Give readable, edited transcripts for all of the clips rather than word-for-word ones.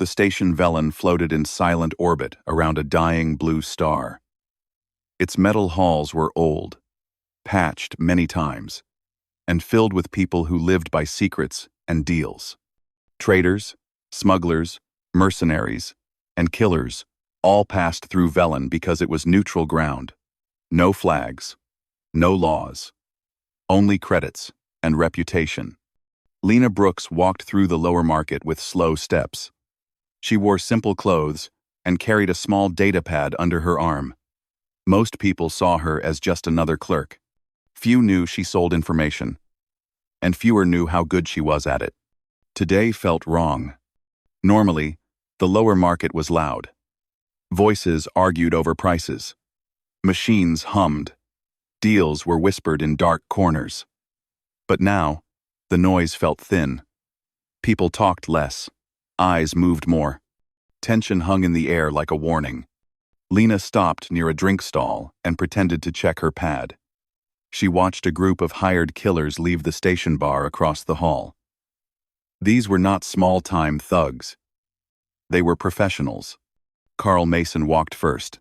The station Velen floated in silent orbit around a dying blue star. Its metal halls were old, patched many times, and filled with people who lived by secrets and deals. Traders, smugglers, mercenaries, and killers all passed through Velen because it was neutral ground. No flags, no laws, only credits and reputation. Lena Brooks walked through the lower market with slow steps. She wore simple clothes and carried a small data pad under her arm. Most people saw her as just another clerk. Few knew she sold information, and fewer knew how good she was at it. Today felt wrong. Normally, the lower market was loud. Voices argued over prices. Machines hummed. Deals were whispered in dark corners. But now, the noise felt thin. People talked less. Eyes moved more. Tension hung in the air like a warning. Lena stopped near a drink stall and pretended to check her pad. She watched a group of hired killers leave the station bar across the hall. These were not small-time thugs. They were professionals. Carl Mason walked first.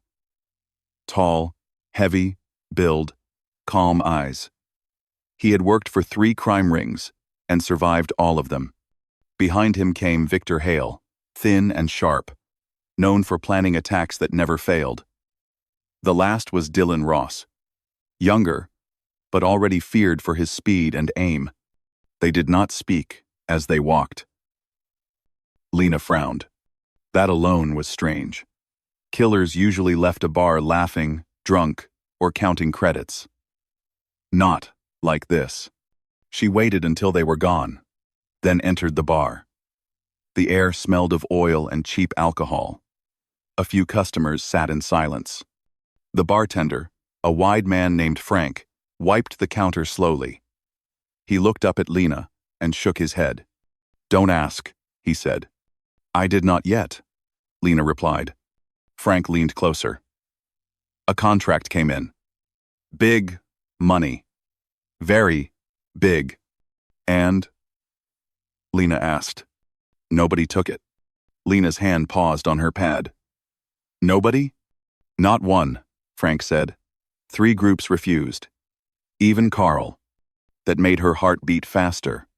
Tall, heavy, build, calm eyes. He had worked for 3 crime rings and survived all of them. Behind him came Victor Hale, thin and sharp, known for planning attacks that never failed. The last was Dylan Ross, younger, but already feared for his speed and aim. They did not speak as they walked. Lena frowned. That alone was strange. Killers usually left a bar laughing, drunk, or counting credits. Not like this. She waited until they were gone, then entered the bar. The air smelled of oil and cheap alcohol. A few customers sat in silence. The bartender, a wide man named Frank, wiped the counter slowly. He looked up at Lena and shook his head. "Don't ask," he said. "I did not yet," Lena replied. Frank leaned closer. A contract came in. Big money. Very big. And? Lena asked. Nobody took it. Lena's hand paused on her pad. Nobody? Not one, Frank said. 3 groups refused. Even Carl. That made her heart beat faster.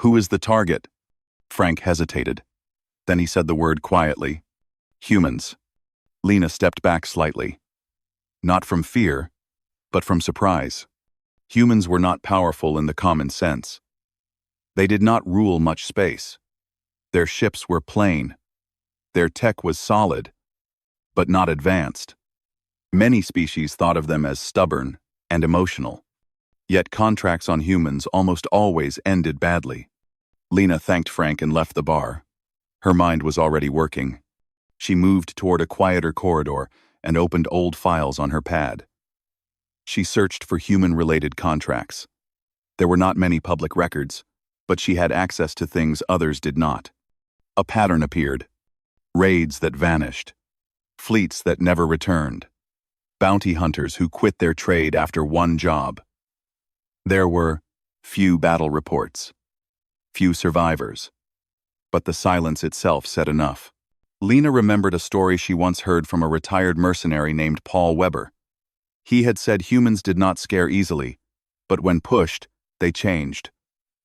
Who is the target? Frank hesitated. Then he said the word quietly. Humans. Lena stepped back slightly. Not from fear, but from surprise. Humans were not powerful in the common sense. They did not rule much space. Their ships were plain. Their tech was solid, but not advanced. Many species thought of them as stubborn and emotional. Yet contracts on humans almost always ended badly. Lena thanked Frank and left the bar. Her mind was already working. She moved toward a quieter corridor and opened old files on her pad. She searched for human-related contracts. There were not many public records, but she had access to things others did not. A pattern appeared. Raids that vanished. Fleets that never returned. Bounty hunters who quit their trade after one job. There were few battle reports. Few survivors. But the silence itself said enough. Lena remembered a story she once heard from a retired mercenary named Paul Weber. He had said humans did not scare easily, but when pushed, they changed.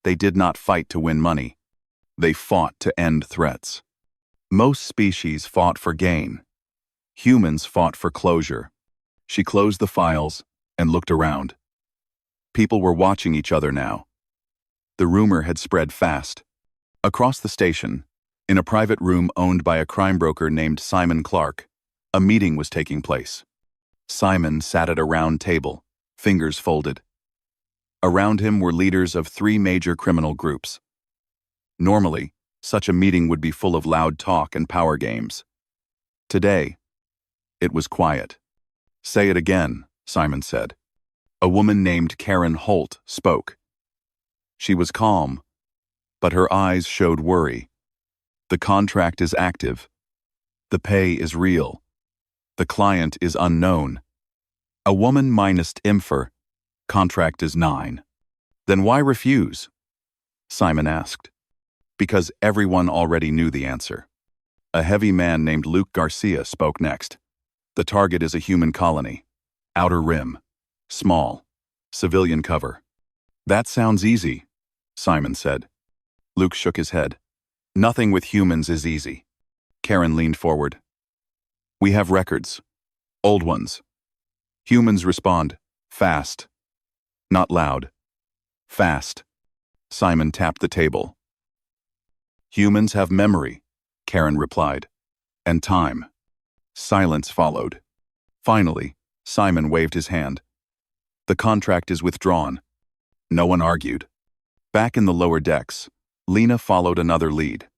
They did not fight to win money. They fought to end threats. Most species fought for gain. Humans fought for closure. She closed the files and looked around. People were watching each other now. The rumor had spread fast. Across the station, in a private room owned by a crime broker named Simon Clark, a meeting was taking place. Simon sat at a round table, fingers folded. Around him were leaders of 3 major criminal groups. Normally, such a meeting would be full of loud talk and power games. Today, it was quiet. Say it again, Simon said. A woman named Karen Holt spoke. She was calm, but her eyes showed worry. The contract is active. The pay is real. The client is unknown. A woman minus Imfer. Contract is 9. Then why refuse? Simon asked. Because everyone already knew the answer. A heavy man named Luke Garcia spoke next. The target is a human colony. Outer rim. Small. Civilian cover. That sounds easy, Simon said. Luke shook his head. Nothing with humans is easy. Karen leaned forward. We have records. Old ones. Humans respond. Fast. Not loud. Fast. Simon tapped the table. Humans have memory, Karen replied. And time. Silence followed. Finally, Simon waved his hand. The contract is withdrawn. No one argued. Back in the lower decks, Lena followed another lead.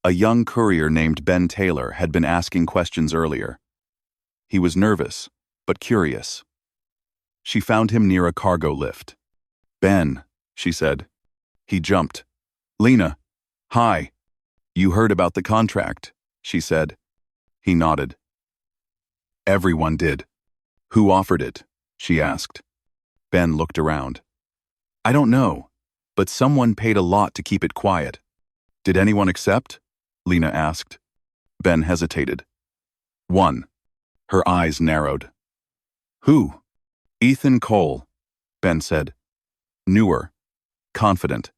A young courier named Ben Taylor had been asking questions earlier. He was nervous, but curious. She found him near a cargo lift. Ben, she said. He jumped. Lena, hi. You heard about the contract, she said. He nodded. Everyone did. Who offered it? She asked. Ben looked around. I don't know, but someone paid a lot to keep it quiet. Did anyone accept? Lena asked. Ben hesitated. One. Her eyes narrowed. Who? Ethan Cole, Ben said. Newer. Confident.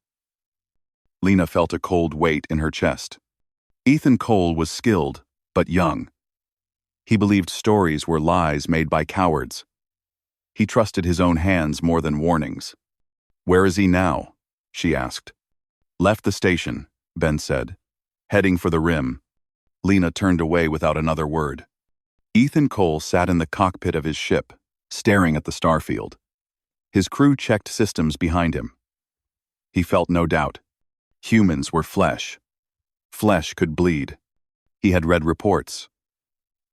Lena felt a cold weight in her chest. Ethan Cole was skilled, but young. He believed stories were lies made by cowards. He trusted his own hands more than warnings. Where is he now? She asked. Left the station, Ben said. Heading for the rim. Lena turned away without another word. Ethan Cole sat in the cockpit of his ship, staring at the starfield. His crew checked systems behind him. He felt no doubt. Humans were flesh. Flesh could bleed. He had read reports.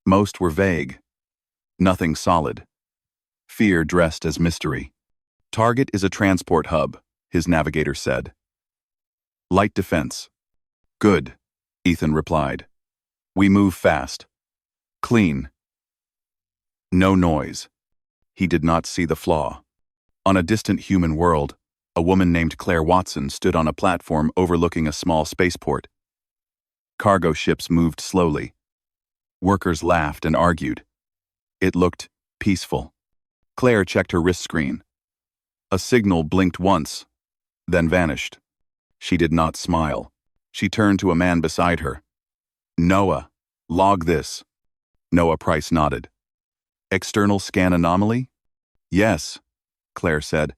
Most were vague. Nothing solid. Fear dressed as mystery. Target is a transport hub, his navigator said. Light defense. Good, Ethan replied. We move fast. Clean. No noise. He did not see the flaw. On a distant human world, a woman named Clare Watson stood on a platform overlooking a small spaceport. Cargo ships moved slowly. Workers laughed and argued. It looked peaceful. Claire checked her wrist screen. A signal blinked once, then vanished. She did not smile. She turned to a man beside her. Noah, log this. Noah Price nodded. External scan anomaly? Yes, Claire said.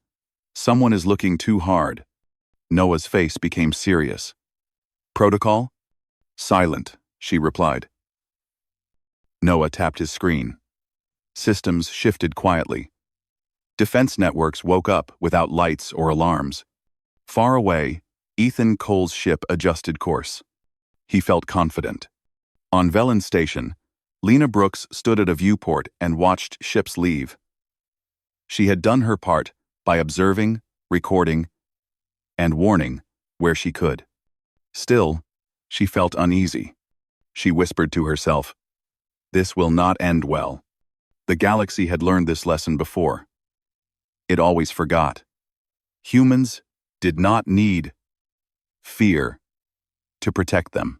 Someone is looking too hard. Noah's face became serious. Protocol? Silent, she replied. Noah tapped his screen. Systems shifted quietly. Defense networks woke up without lights or alarms. Far away, Ethan Cole's ship adjusted course. He felt confident. On Velen Station, Lena Brooks stood at a viewport and watched ships leave. She had done her part by observing, recording, and warning where she could. Still, she felt uneasy. She whispered to herself, "This will not end well." The galaxy had learned this lesson before. It always forgot. Humans did not need fear to protect them.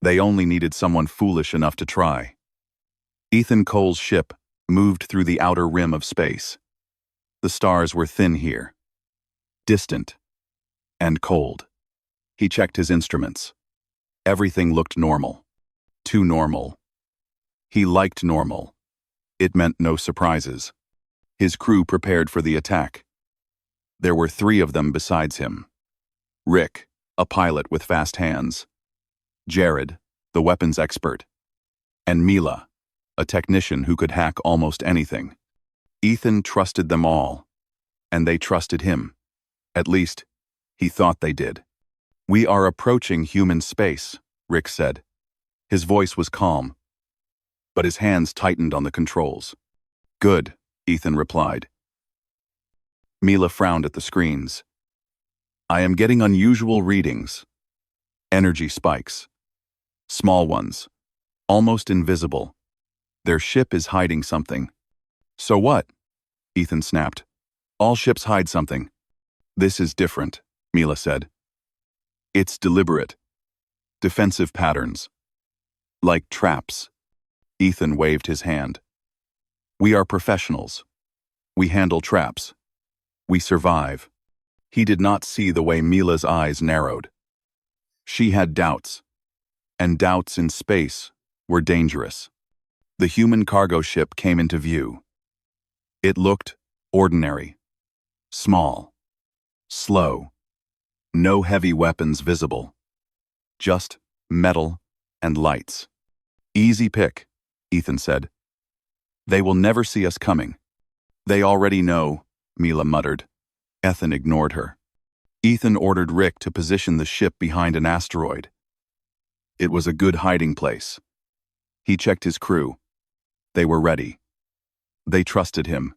They only needed someone foolish enough to try. Ethan Cole's ship moved through the outer rim of space. The stars were thin here, distant, and cold. He checked his instruments. Everything looked normal. Too normal. He liked normal. It meant no surprises. His crew prepared for the attack. There were 3 of them besides him. Rick, a pilot with fast hands. Jared, the weapons expert. And Mila, a technician who could hack almost anything. Ethan trusted them all, and they trusted him. At least, he thought they did. "We are approaching human space," Rick said. His voice was calm, but his hands tightened on the controls. "Good," Ethan replied. Mila frowned at the screens. "I am getting unusual readings. Energy spikes. Small ones. Almost invisible. Their ship is hiding something." "So what?" Ethan snapped. "All ships hide something." "This is different," Mila said. "It's deliberate. Defensive patterns. Like traps. Ethan waved his hand. We are professionals. We handle traps. We survive. He did not see the way Mila's eyes narrowed. She had doubts, and doubts in space were dangerous. The human cargo ship came into view. It looked ordinary, small, slow, no heavy weapons visible, just metal and lights. Easy pick, Ethan said. They will never see us coming. They already know, Mila muttered. Ethan ignored her. Ethan ordered Rick to position the ship behind an asteroid. It was a good hiding place. He checked his crew. They were ready. They trusted him.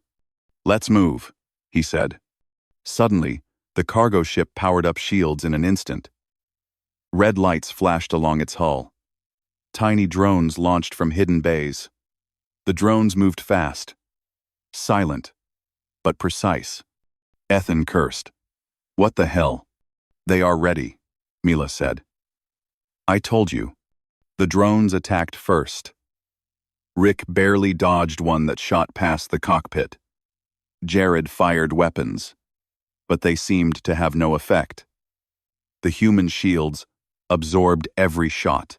Let's move, he said. Suddenly, the cargo ship powered up shields in an instant. Red lights flashed along its hull. Tiny drones launched from hidden bays. The drones moved fast, silent, but precise. Ethan cursed. What the hell? They are ready, Mila said. I told you. The drones attacked first. Rick barely dodged one that shot past the cockpit. Jared fired weapons, but they seemed to have no effect. The human shields absorbed every shot.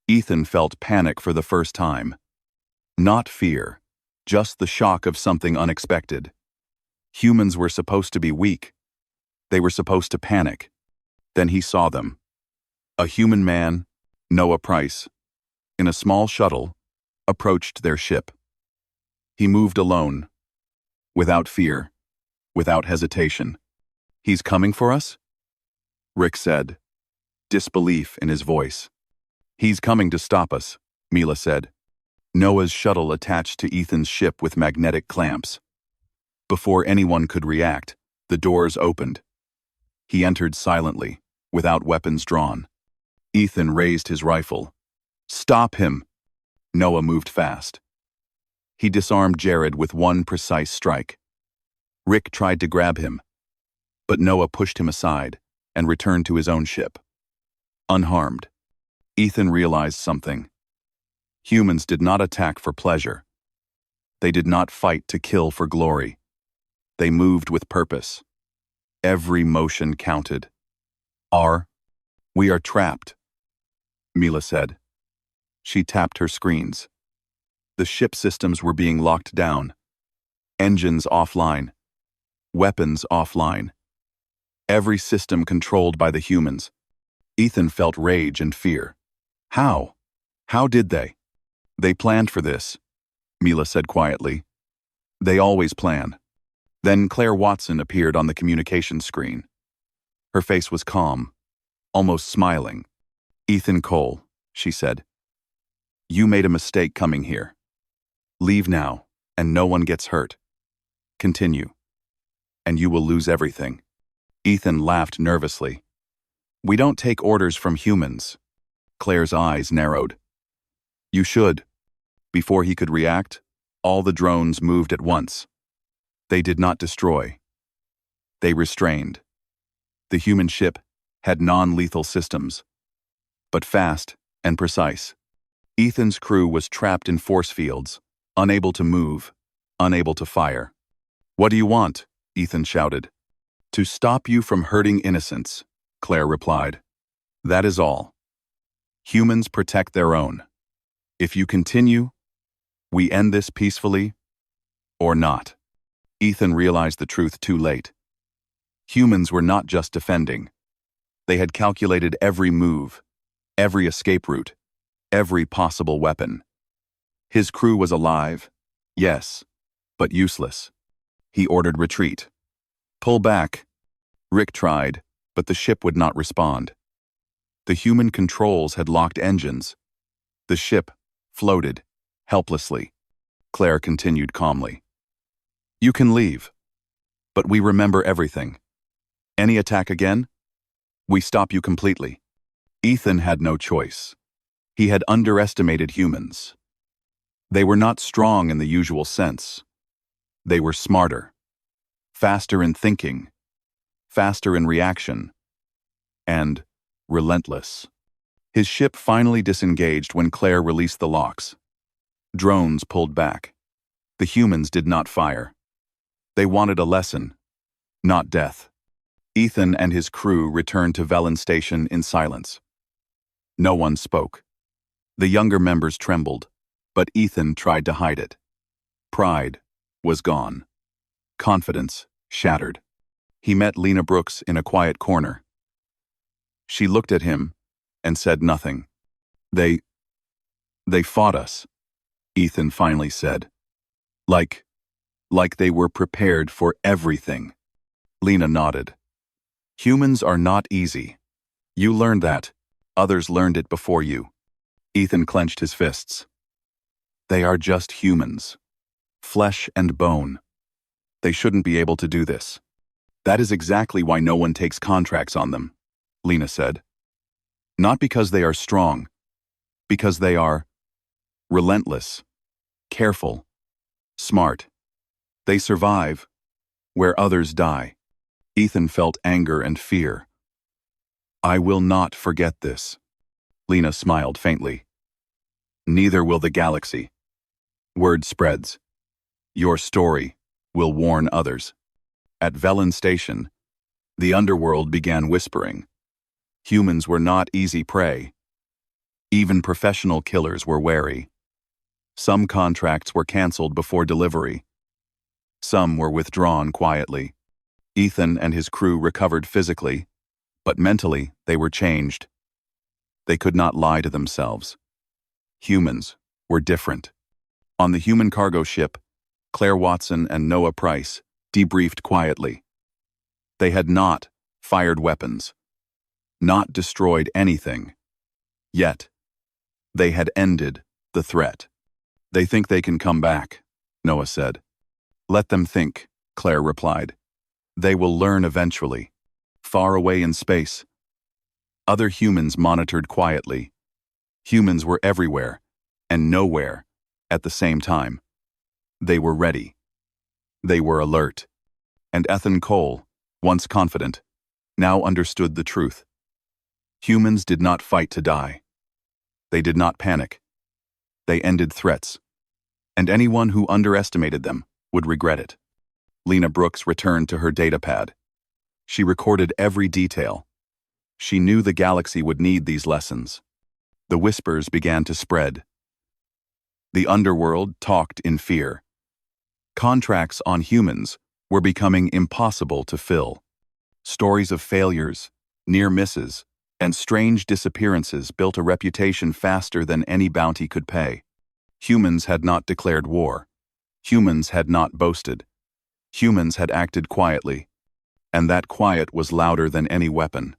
Ethan felt panic for the first time. Not fear, just the shock of something unexpected. Humans were supposed to be weak. They were supposed to panic. Then he saw them. A human man, Noah Price, in a small shuttle, approached their ship. He moved alone, without fear, without hesitation. He's coming for us? Rick said, disbelief in his voice. He's coming to stop us, Mila said. Noah's shuttle attached to Ethan's ship with magnetic clamps. Before anyone could react, the doors opened. He entered silently, without weapons drawn. Ethan raised his rifle. Stop him! Noah moved fast. He disarmed Jared with one precise strike. Rick tried to grab him, but Noah pushed him aside and returned to his own ship. Unharmed, Ethan realized something. Humans did not attack for pleasure. They did not fight to kill for glory. They moved with purpose. Every motion counted. We are trapped, Mila said. She tapped her screens. The ship systems were being locked down. Engines offline. Weapons offline. Every system controlled by the humans. Ethan felt rage and fear. How? How did they? They planned for this, Mila said quietly. They always plan. Then Claire Watson appeared on the communication screen. Her face was calm, almost smiling. Ethan Cole, she said. You made a mistake coming here. Leave now, and no one gets hurt. Continue, and you will lose everything. Ethan laughed nervously. We don't take orders from humans. Claire's eyes narrowed. You should. Before he could react, all the drones moved at once. They did not destroy. They restrained. The human ship had non-lethal systems, but fast and precise. Ethan's crew was trapped in force fields, unable to move, unable to fire. What do you want? Ethan shouted. To stop you from hurting innocents, Claire replied. That is all. Humans protect their own. If you continue, we end this peacefully or not. Ethan realized the truth too late. Humans were not just defending. They had calculated every move, every escape route, every possible weapon. His crew was alive, yes, but useless. He ordered retreat. Pull back. Rick tried, but the ship would not respond. The human controls had locked engines. The ship floated, helplessly. Claire continued calmly. You can leave, but we remember everything. Any attack again? We stop you completely. Ethan had no choice. He had underestimated humans. They were not strong in the usual sense. They were smarter, faster in thinking, faster in reaction, and relentless. His ship finally disengaged when Clare released the locks. Drones pulled back. The humans did not fire. They wanted a lesson, not death. Ethan and his crew returned to Velen Station in silence. No one spoke. The younger members trembled, but Ethan tried to hide it. Pride was gone. Confidence shattered. He met Lena Brooks in a quiet corner. She looked at him and said nothing. They fought us, Ethan finally said. Like they were prepared for everything. Lena nodded. Humans are not easy. You learned that. Others learned it before you. Ethan clenched his fists. They are just humans. Flesh and bone. They shouldn't be able to do this. That is exactly why no one takes contracts on them, Lena said. Not because they are strong, because they are relentless, careful, smart. They survive where others die. Ethan felt anger and fear. I will not forget this. Lena smiled faintly. Neither will the galaxy. Word spreads. Your story will warn others. At Velen Station, the underworld began whispering. Humans were not easy prey. Even professional killers were wary. Some contracts were canceled before delivery. Some were withdrawn quietly. Ethan and his crew recovered physically, but mentally they were changed. They could not lie to themselves. Humans were different. On the human cargo ship, Claire Watson and Noah Price debriefed quietly. They had not fired weapons, not destroyed anything. Yet, they had ended the threat. They think they can come back, Noah said. Let them think, Claire replied. They will learn eventually. Far away in space. Other humans monitored quietly. Humans were everywhere, and nowhere, at the same time. They were ready. They were alert. And Ethan Cole, once confident, now understood the truth. Humans did not fight to die. They did not panic. They ended threats. And anyone who underestimated them would regret it. Lena Brooks returned to her datapad. She recorded every detail. She knew the galaxy would need these lessons. The whispers began to spread. The underworld talked in fear. Contracts on humans were becoming impossible to fill. Stories of failures, near misses, and strange disappearances built a reputation faster than any bounty could pay. Humans had not declared war. Humans had not boasted. Humans had acted quietly, and that quiet was louder than any weapon.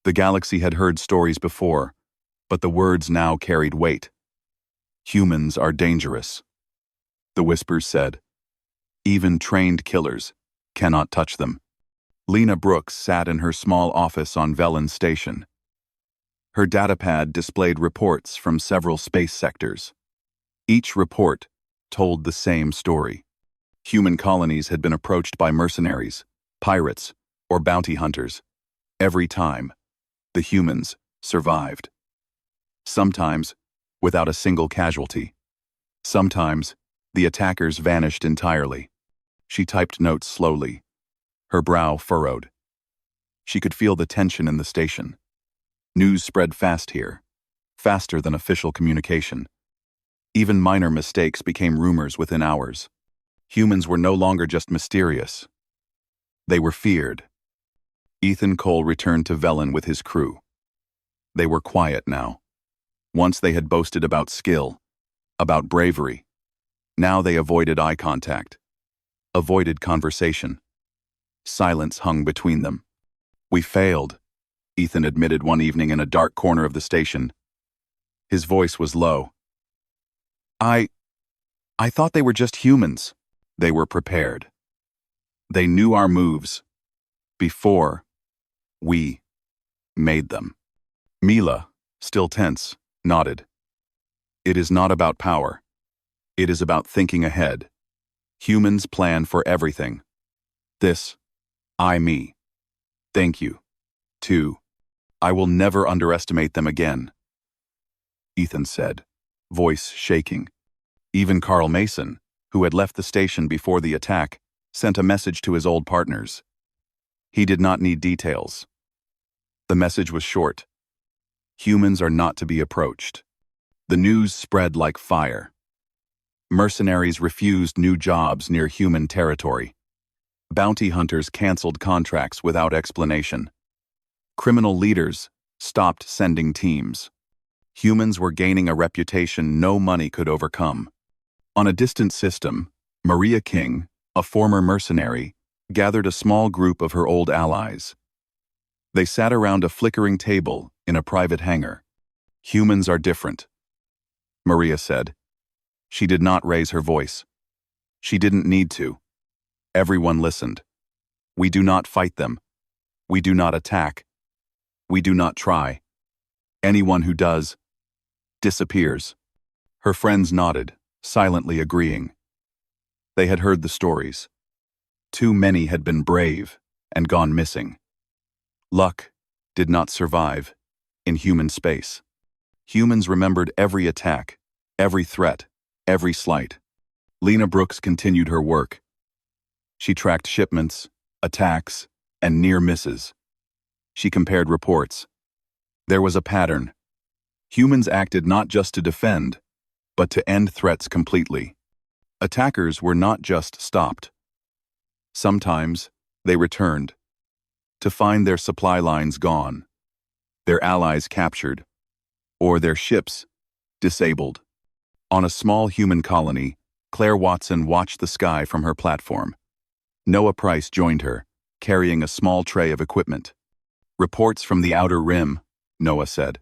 The galaxy had heard stories before, but the words now carried weight. Humans are dangerous, the whispers said. Even trained killers cannot touch them. Lena Brooks sat in her small office on Velen Station. Her datapad displayed reports from several space sectors. Each report told the same story. Human colonies had been approached by mercenaries, pirates, or bounty hunters. Every time, the humans survived. Sometimes, without a single casualty. Sometimes, the attackers vanished entirely. She typed notes slowly, her brow furrowed. She could feel the tension in the station. News spread fast here, faster than official communication. Even minor mistakes became rumors within hours. Humans were no longer just mysterious. They were feared. Ethan Cole returned to Velen with his crew. They were quiet now. Once they had boasted about skill, about bravery. Now they avoided eye contact, avoided conversation. Silence hung between them. We failed, Ethan admitted one evening in a dark corner of the station. His voice was low. I thought they were just humans. They were prepared. They knew our moves before we made them. Mila, still tense, nodded. It is not about power. It is about thinking ahead. Humans plan for everything. This, me. Thank you. 2. I will never underestimate them again, Ethan said, voice shaking. Even Carl Mason, who had left the station before the attack, sent a message to his old partners. He did not need details. The message was short. Humans are not to be approached. The news spread like fire. Mercenaries refused new jobs near human territory. Bounty hunters canceled contracts without explanation. Criminal leaders stopped sending teams. Humans were gaining a reputation no money could overcome. On a distant system, Maria King, a former mercenary, gathered a small group of her old allies. They sat around a flickering table in a private hangar. Humans are different, Maria said. She did not raise her voice. She didn't need to. Everyone listened. We do not fight them. We do not attack. We do not try. Anyone who does disappears. Her friends nodded, silently agreeing. They had heard the stories. Too many had been brave and gone missing. Luck did not survive in human space. Humans remembered every attack, every threat, every slight. Lena Brooks continued her work. She tracked shipments, attacks, and near misses. She compared reports. There was a pattern. Humans acted not just to defend, but to end threats completely. Attackers were not just stopped. Sometimes they returned, to find their supply lines gone, their allies captured, or their ships disabled. On a small human colony, Claire Watson watched the sky from her platform. Noah Price joined her, carrying a small tray of equipment. Reports from the outer rim, Noah said.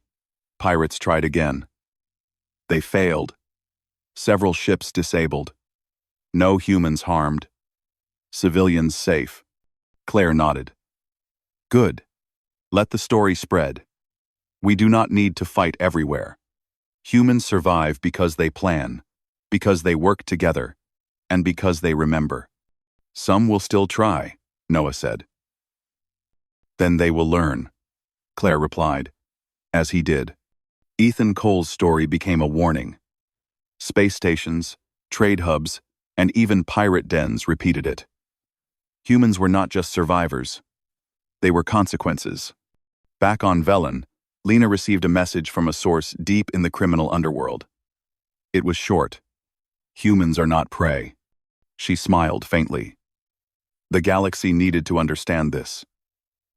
Pirates tried again. They failed. Several ships disabled. No humans harmed. Civilians safe. Claire nodded. Good. Let the story spread. We do not need to fight everywhere. Humans survive because they plan, because they work together, and because they remember. Some will still try, Noah said. Then they will learn, Claire replied. As he did. Ethan Cole's story became a warning. Space stations, trade hubs, and even pirate dens repeated it. Humans were not just survivors. They were consequences. Back on Velen, Lena received a message from a source deep in the criminal underworld. It was short. Humans are not prey. She smiled faintly. The galaxy needed to understand this.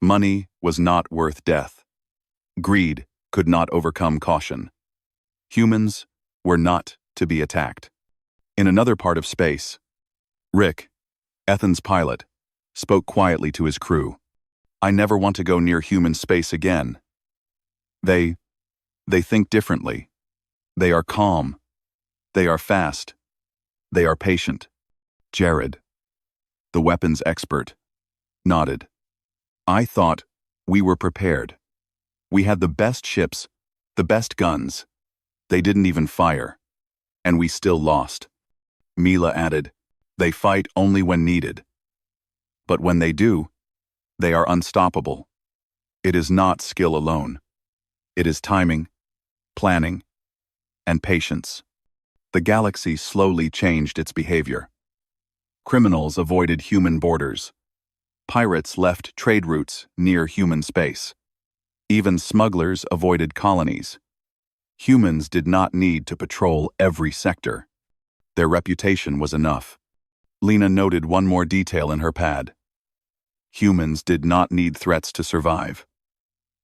Money was not worth death. Greed could not overcome caution. Humans were not to be attacked. In another part of space, Rick, Ethan's pilot, spoke quietly to his crew. I never want to go near human space again. They think differently. They are calm. They are fast. They are patient. Jared, the weapons expert, nodded. I thought we were prepared. We had the best ships, the best guns. They didn't even fire. And we still lost. Mila added, they fight only when needed. But when they do, they are unstoppable. It is not skill alone. It is timing, planning, and patience. The galaxy slowly changed its behavior. Criminals avoided human borders. Pirates left trade routes near human space. Even smugglers avoided colonies. Humans did not need to patrol every sector. Their reputation was enough. Lena noted one more detail in her pad. Humans did not need threats to survive.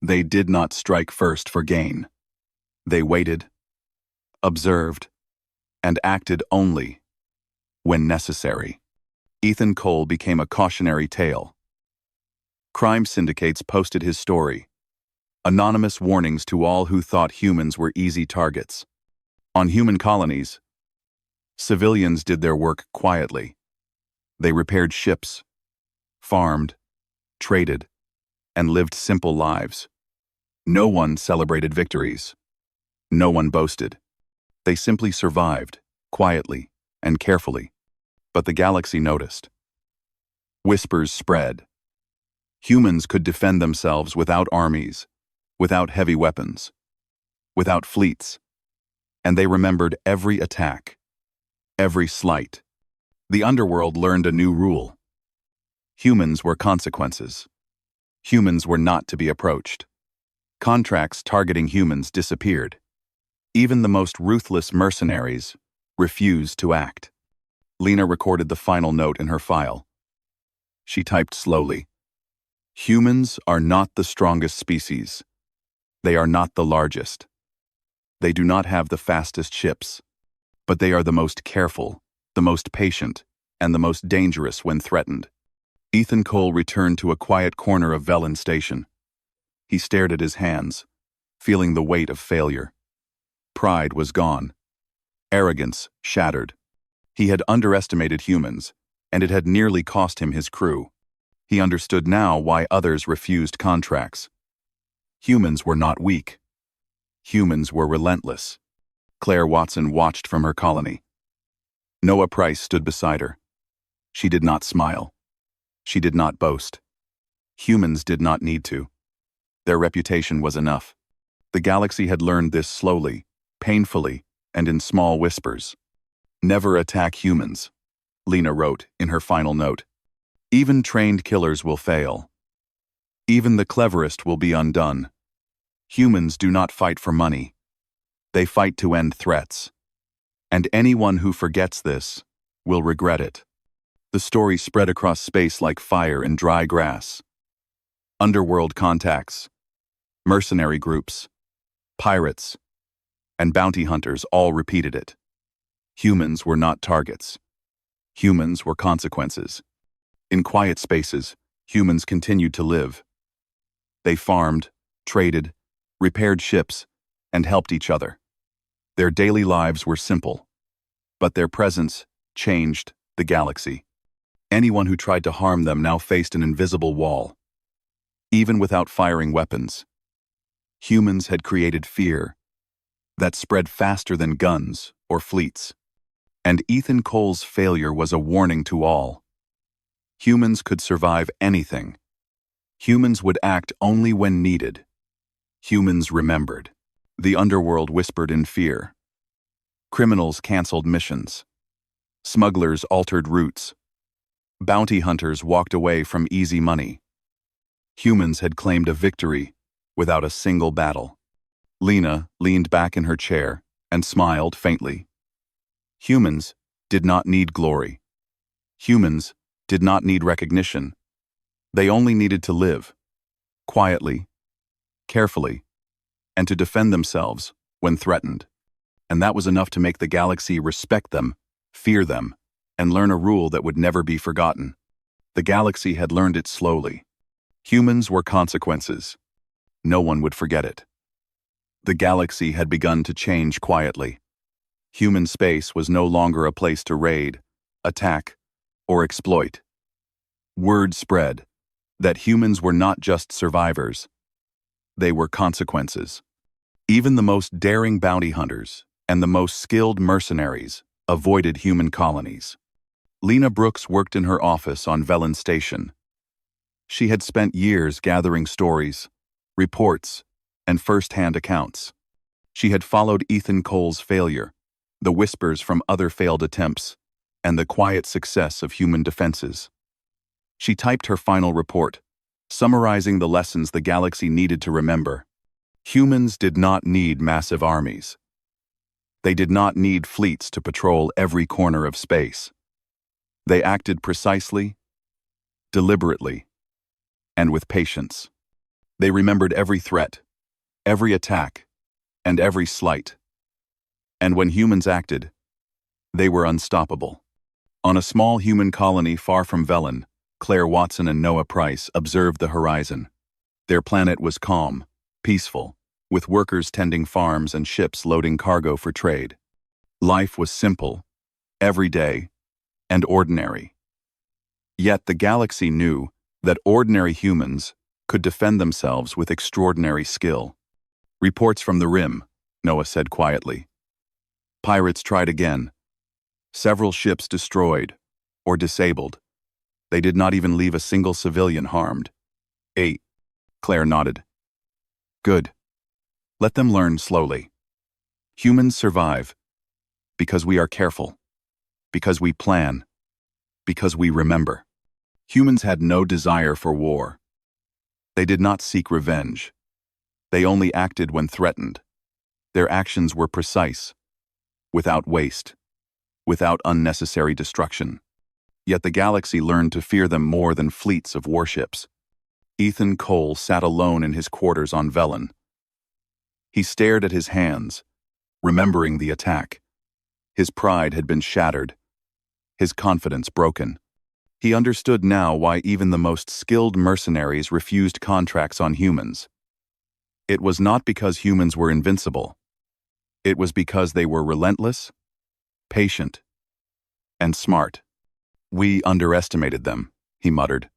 They did not strike first for gain. They waited, observed, and acted only when necessary. Ethan Cole became a cautionary tale. Crime syndicates posted his story. Anonymous warnings to all who thought humans were easy targets. On human colonies, civilians did their work quietly. They repaired ships, farmed, traded, and lived simple lives. No one celebrated victories. No one boasted. They simply survived, quietly and carefully. But the galaxy noticed. Whispers spread. Humans could defend themselves without armies, without heavy weapons, without fleets, and they remembered every attack, every slight. The underworld learned a new rule. Humans were consequences. Humans were not to be approached. Contracts targeting humans disappeared. Even the most ruthless mercenaries refused to act. Lena recorded the final note in her file. She typed slowly. Humans are not the strongest species. They are not the largest. They do not have the fastest ships. But they are the most careful, the most patient, and the most dangerous when threatened. Ethan Cole returned to a quiet corner of Velen Station. He stared at his hands, feeling the weight of failure. Pride was gone. Arrogance shattered. He had underestimated humans, and it had nearly cost him his crew. He understood now why others refused contracts. Humans were not weak. Humans were relentless. Clare Watson watched from her colony. Noah Price stood beside her. She did not smile. She did not boast. Humans did not need to. Their reputation was enough. The galaxy had learned this slowly, painfully, and in small whispers. Never attack humans, Lena wrote in her final note. Even trained killers will fail. Even the cleverest will be undone. Humans do not fight for money. They fight to end threats. And anyone who forgets this will regret it. The story spread across space like fire in dry grass. Underworld contacts, mercenary groups, pirates, and bounty hunters all repeated it. Humans were not targets. Humans were consequences. In quiet spaces, humans continued to live. They farmed, traded, repaired ships, and helped each other. Their daily lives were simple, but their presence changed the galaxy. Anyone who tried to harm them now faced an invisible wall. Even without firing weapons, humans had created fear that spread faster than guns or fleets. And Ethan Cole's failure was a warning to all. Humans could survive anything. Humans would act only when needed. Humans remembered. The underworld whispered in fear. Criminals canceled missions. Smugglers altered routes. Bounty hunters walked away from easy money. Humans had claimed a victory without a single battle. Lena leaned back in her chair and smiled faintly. Humans did not need glory. Humans did not need recognition. They only needed to live, quietly, carefully, and to defend themselves when threatened. And that was enough to make the galaxy respect them, fear them, and learn a rule that would never be forgotten. The galaxy had learned it slowly. Humans were consequences. No one would forget it. The galaxy had begun to change quietly. Human space was no longer a place to raid, attack, or exploit. Word spread that humans were not just survivors. They were consequences. Even the most daring bounty hunters and the most skilled mercenaries avoided human colonies. Lena Brooks worked in her office on Velen Station. She had spent years gathering stories, reports, and first-hand accounts. She had followed Ethan Cole's failure, the whispers from other failed attempts, and the quiet success of human defenses. She typed her final report, summarizing the lessons the galaxy needed to remember. Humans did not need massive armies. They did not need fleets to patrol every corner of space. They acted precisely, deliberately, and with patience. They remembered every threat, every attack, and every slight. And when humans acted, they were unstoppable. On a small human colony far from Velen, Clare Watson and Noah Price observed the horizon. Their planet was calm, peaceful, with workers tending farms and ships loading cargo for trade. Life was simple, everyday, and ordinary. Yet the galaxy knew that ordinary humans could defend themselves with extraordinary skill. Reports from the Rim, Noah said quietly. Pirates tried again. Several ships destroyed or disabled. They did not even leave a single civilian harmed. 8. Clare nodded. Good. Let them learn slowly. Humans survive because we are careful, because we plan, because we remember. Humans had no desire for war. They did not seek revenge. They only acted when threatened. Their actions were precise, without waste, without unnecessary destruction. Yet the galaxy learned to fear them more than fleets of warships. Ethan Cole sat alone in his quarters on Velen. He stared at his hands, remembering the attack. His pride had been shattered, his confidence broken. He understood now why even the most skilled mercenaries refused contracts on humans. It was not because humans were invincible. It was because they were relentless, patient, and smart. We underestimated them, he muttered.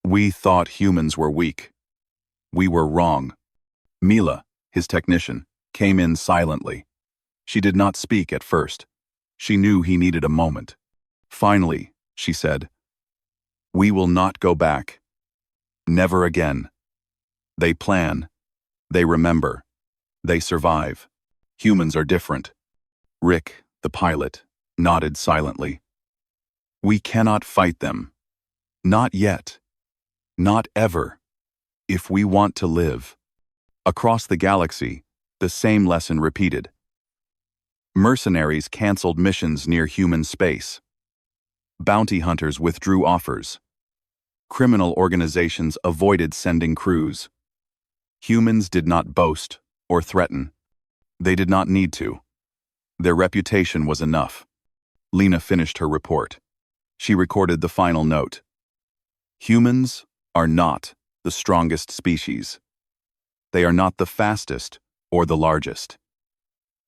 We thought humans were weak. We were wrong. Mila, his technician, came in silently. She did not speak at first. She knew he needed a moment. Finally, she said, "We will not go back. Never again. They plan. They remember. They survive. Humans are different." Rick, the pilot, nodded silently. "We cannot fight them. Not yet. Not ever. If we want to live." Across the galaxy, the same lesson repeated. Mercenaries canceled missions near human space. Bounty hunters withdrew offers. Criminal organizations avoided sending crews. Humans did not boast or threaten. They did not need to. Their reputation was enough. Lena finished her report. She recorded the final note. Humans are not the strongest species. They are not the fastest or the largest.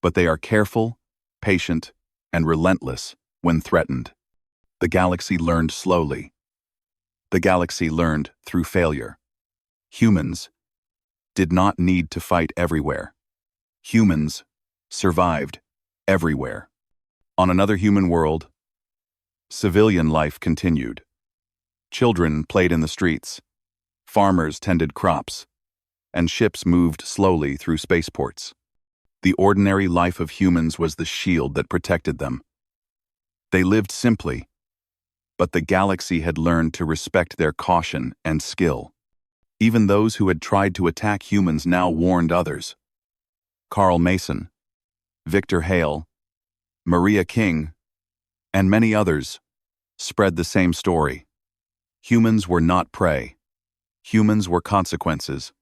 But they are careful, patient, and relentless when threatened. The galaxy learned slowly. The galaxy learned through failure. Humans did not need to fight everywhere. Humans survived everywhere. On another human world, civilian life continued. Children played in the streets, farmers tended crops, and ships moved slowly through spaceports. The ordinary life of humans was the shield that protected them. They lived simply, but the galaxy had learned to respect their caution and skill. Even those who had tried to attack humans now warned others. Carl Mason, Victor Hale, Maria King, and many others spread the same story. Humans were not prey. Humans were consequences.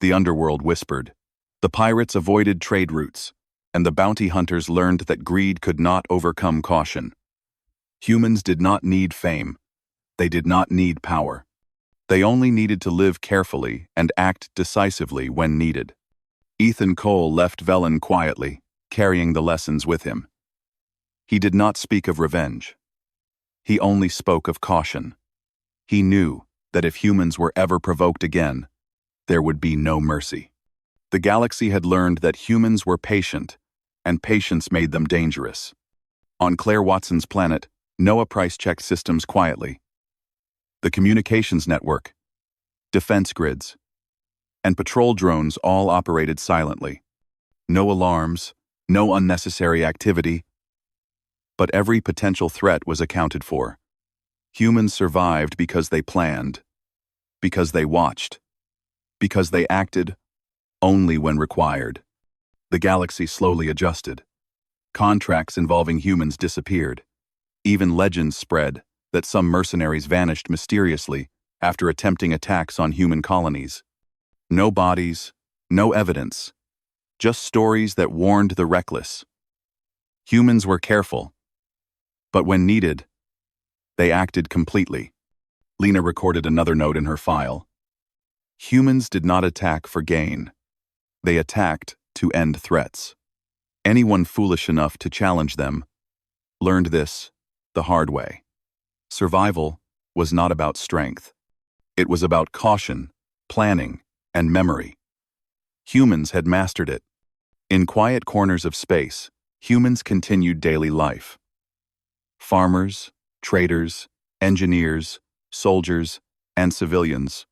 The underworld whispered. The pirates avoided trade routes, and the bounty hunters learned that greed could not overcome caution. Humans did not need fame. They did not need power. They only needed to live carefully and act decisively when needed. Ethan Cole left Velen quietly, carrying the lessons with him. He did not speak of revenge. He only spoke of caution. He knew that if humans were ever provoked again, there would be no mercy. The galaxy had learned that humans were patient, and patience made them dangerous. On Claire Watson's planet, Noah price-checked systems quietly. The communications network, defense grids, and patrol drones all operated silently. No alarms, no unnecessary activity, but every potential threat was accounted for. Humans survived because they planned, because they watched, because they acted only when required. The galaxy slowly adjusted. Contracts involving humans disappeared. Even legends spread that some mercenaries vanished mysteriously after attempting attacks on human colonies. No bodies, no evidence, just stories that warned the reckless. Humans were careful, but when needed, they acted completely. Lena recorded another note in her file. Humans did not attack for gain. They attacked to end threats. Anyone foolish enough to challenge them learned this the hard way. Survival was not about strength. It was about caution, planning, and memory. Humans had mastered it. In quiet corners of space, humans continued daily life. Farmers, traders, engineers, soldiers, and civilians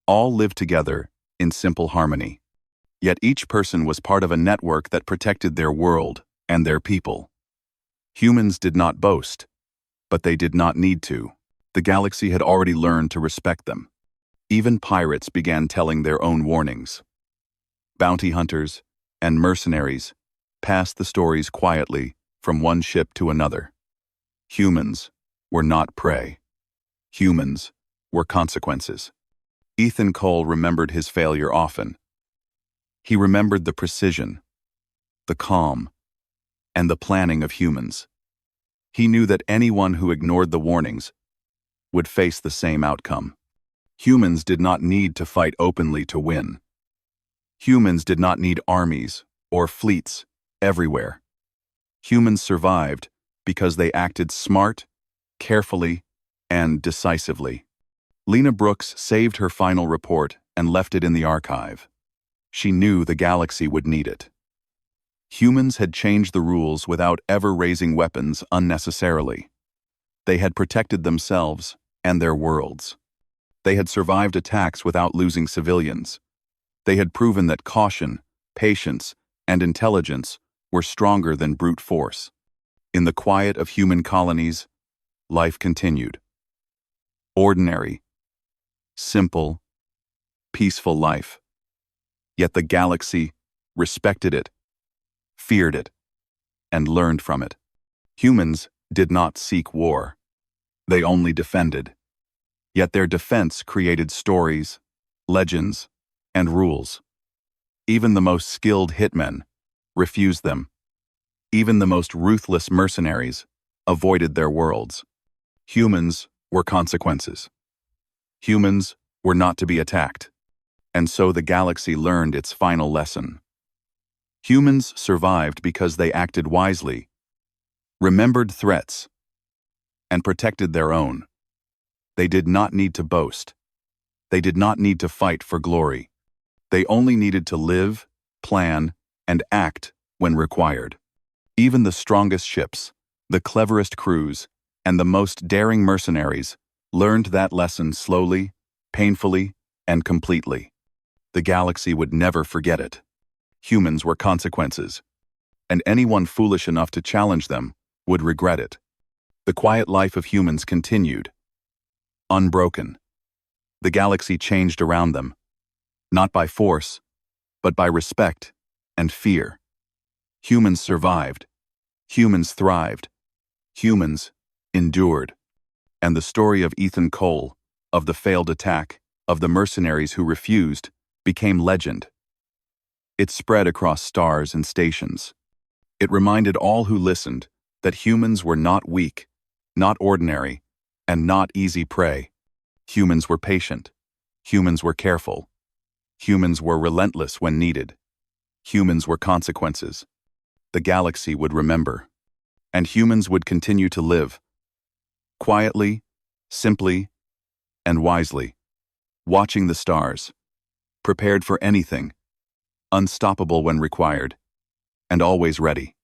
all lived together in simple harmony. Yet each person was part of a network that protected their world and their people. Humans did not boast, but they did not need to. The galaxy had already learned to respect them. Even pirates began telling their own warnings. Bounty hunters and mercenaries passed the stories quietly from one ship to another. Humans were not prey. Humans were consequences. Ethan Cole remembered his failure often. He remembered the precision, the calm, and the planning of humans. He knew that anyone who ignored the warnings would face the same outcome. Humans did not need to fight openly to win. Humans did not need armies or fleets everywhere. Humans survived because they acted smart, carefully, and decisively. Lena Brooks saved her final report and left it in the archive. She knew the galaxy would need it. Humans had changed the rules without ever raising weapons unnecessarily. They had protected themselves and their worlds. They had survived attacks without losing civilians. They had proven that caution, patience, and intelligence were stronger than brute force. In the quiet of human colonies, life continued. Ordinary, simple, peaceful life. Yet the galaxy respected it, feared it, and learned from it. Humans did not seek war. They only defended. Yet their defense created stories, legends, and rules. Even the most skilled hitmen refused them. Even the most ruthless mercenaries avoided their worlds. Humans were consequences. Humans were not to be attacked. And so the galaxy learned its final lesson. Humans survived because they acted wisely, remembered threats, and protected their own. They did not need to boast. They did not need to fight for glory. They only needed to live, plan, and act when required. Even the strongest ships, the cleverest crews, and the most daring mercenaries learned that lesson slowly, painfully, and completely. The galaxy would never forget it. Humans were consequences, and anyone foolish enough to challenge them would regret it. The quiet life of humans continued, unbroken. The galaxy changed around them, not by force, but by respect and fear. Humans survived. Humans thrived. Humans endured. And the story of Ethan Cole, of the failed attack, of the mercenaries who refused, became legend. It spread across stars and stations. It reminded all who listened that humans were not weak, not ordinary, and not easy prey. Humans were patient. Humans were careful. Humans were relentless when needed. Humans were consequences. The galaxy would remember. And humans would continue to live. Quietly, simply, and wisely. Watching the stars. Prepared for anything. Unstoppable when required. And always ready.